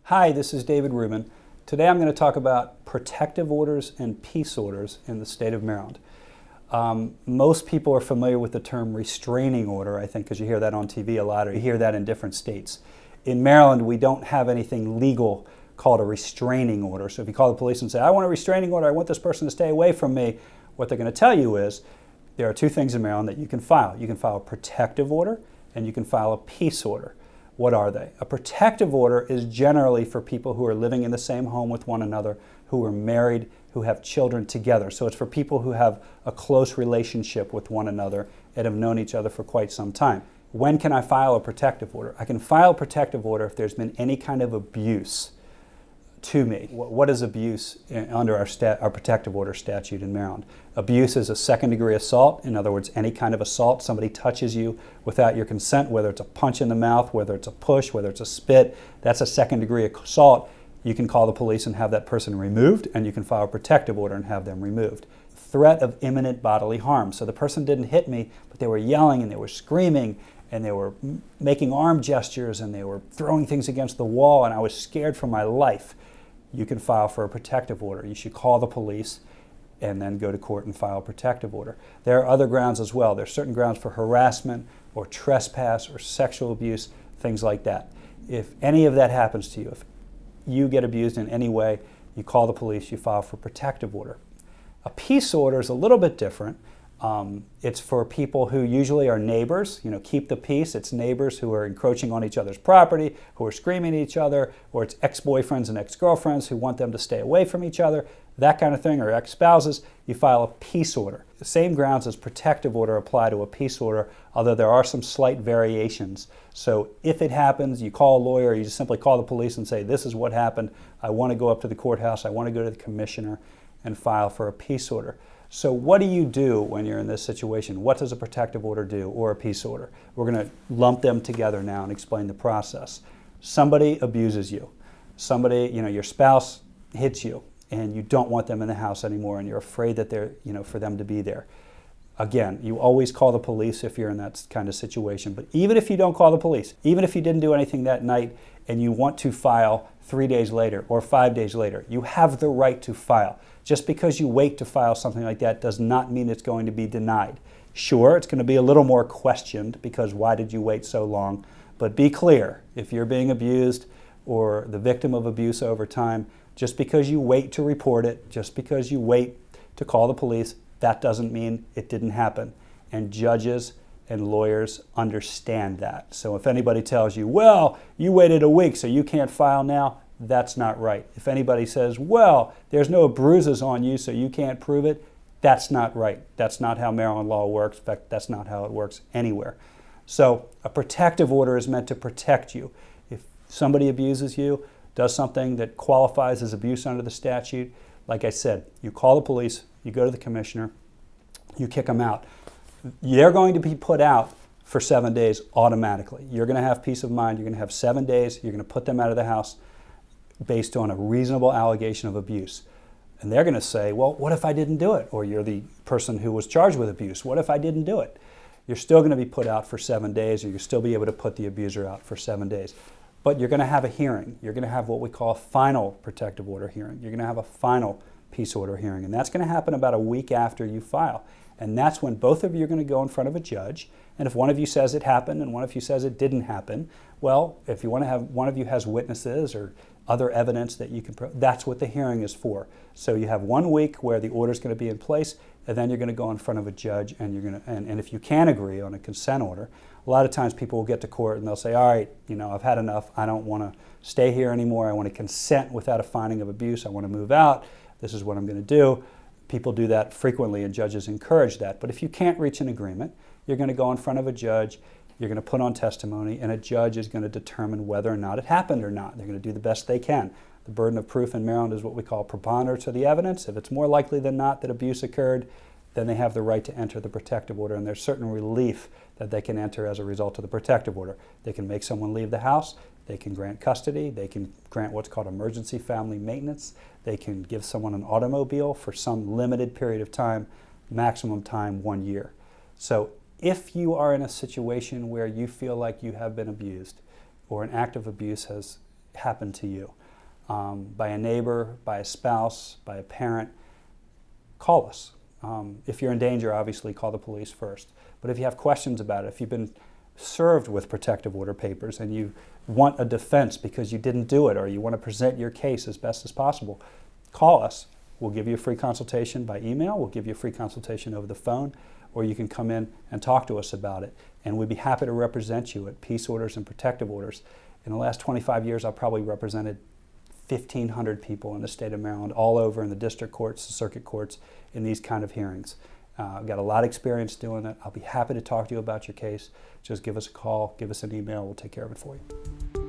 Hi, this is David Ruben. Today I'm going to talk about protective orders and peace orders in the state of Maryland. Most people are familiar with the term restraining order, I think, because you hear that on TV a lot, or you hear that in different states. In Maryland, we don't have anything legal called a restraining order. So if you call the police and say, I want a restraining order, I want this person to stay away from me, what they're going to tell you is there are two things in Maryland that you can file. You can file a protective order and you can file a peace order. What are they? A protective order is generally for people who are living in the same home with one another, who are married, who have children together. So it's for people who have a close relationship with one another and have known each other for quite some time. When can I file a protective order? I can file a protective order if there's been any kind of abuse to me. What is abuse under our protective order statute in Maryland? Abuse is a second-degree assault. In other words, any kind of assault. Somebody touches you without your consent, whether it's a punch in the mouth, whether it's a push, whether it's a spit. That's a second-degree assault. You can call the police and have that person removed, and you can file a protective order and have them removed. Threat of imminent bodily harm. So the person didn't hit me, but they were yelling and they were screaming and they were making arm gestures and they were throwing things against the wall, and I was scared for my life. You can file for a protective order. You should call the police and then go to court and file a protective order. There are other grounds as well. There are certain grounds for harassment or trespass or sexual abuse, things like that. If any of that happens to you, if you get abused in any way, you call the police, you file for a protective order. A peace order is a little bit different. It's for people who usually are neighbors, keep the peace. It's neighbors who are encroaching on each other's property, who are screaming at each other, or it's ex-boyfriends and ex-girlfriends who want them to stay away from each other, that kind of thing, or ex-spouses. You file a peace order. The same grounds as protective order apply to a peace order, although there are some slight variations. So if it happens, you call a lawyer, you just simply call the police and say, this is what happened. I want to go up to the courthouse, I want to go to the commissioner and file for a peace order. So what do you do when you're in this situation? What does a protective order do, or a peace order? We're going to lump them together now and explain the process. Somebody abuses you. Somebody, your spouse hits you and you don't want them in the house anymore and you're afraid that they're, for them to be there. Again, you always call the police if you're in that kind of situation. But even if you don't call the police, even if you didn't do anything that night and you want to file 3 days later or 5 days later, you have the right to file. Just because you wait to file something like that does not mean it's going to be denied. Sure, it's going to be a little more questioned because why did you wait so long? But be clear, if you're being abused or the victim of abuse over time, just because you wait to report it, just because you wait to call the police, that doesn't mean it didn't happen. And judges and lawyers understand that. So if anybody tells you, well, you waited a week so you can't file now, that's not right. If anybody says, well, there's no bruises on you so you can't prove it, that's not right. That's not how Maryland law works. In fact, that's not how it works anywhere. So a protective order is meant to protect you. If somebody abuses you, does something that qualifies as abuse under the statute, like I said, you call the police, you go to the commissioner, you kick them out. They're going to be put out for 7 days automatically. You're going to have peace of mind. You're going to have 7 days. You're going to put them out of the house based on a reasonable allegation of abuse. And they're going to say, well, what if I didn't do it? Or you're the person who was charged with abuse. What if I didn't do it? You're still going to be put out for 7 days, or you'll still be able to put the abuser out for 7 days. But you're going to have a hearing. You're going to have what we call a final protective order hearing. You're going to have a final peace order hearing. And that's going to happen about a week after you file. And that's when both of you are going to go in front of a judge. And if one of you says it happened and one of you says it didn't happen, well, if you want to have one of you has witnesses or other evidence that you can, that's what the hearing is for. So you have 1 week where the order is going to be in place, and then you're going to go in front of a judge, and you're going to, and if you can agree on a consent order, a lot of times people will get to court and they'll say, all right, I've had enough. I don't want to stay here anymore. I want to consent without a finding of abuse. I want to move out. This is what I'm going to do. People do that frequently, and judges encourage that. But if you can't reach an agreement, you're going to go in front of a judge. You're going to put on testimony, and a judge is going to determine whether or not it happened or not. They're going to do the best they can. The burden of proof in Maryland is what we call preponderance of the evidence. If it's more likely than not that abuse occurred, then they have the right to enter the protective order, and there's certain relief that they can enter as a result of the protective order. They can make someone leave the house. They can grant custody. They can grant what's called emergency family maintenance. They can give someone an automobile for some limited period of time, maximum time 1 year. So if you are in a situation where you feel like you have been abused or an act of abuse has happen to you, by a neighbor, by a spouse, by a parent, call us. If you're in danger, obviously call the police first. But if you have questions about it, if you've been served with protective order papers and you want a defense because you didn't do it, or you want to present your case as best as possible, call us. We'll give you a free consultation by email, we'll give you a free consultation over the phone, or you can come in and talk to us about it. And we'd be happy to represent you at peace orders and protective orders. In the last 25 years, I've probably represented 1,500 people in the state of Maryland, all over in the district courts, the circuit courts, in these kind of hearings. I've got a lot of experience doing it. I'll be happy to talk to you about your case. Just give us a call, give us an email, we'll take care of it for you.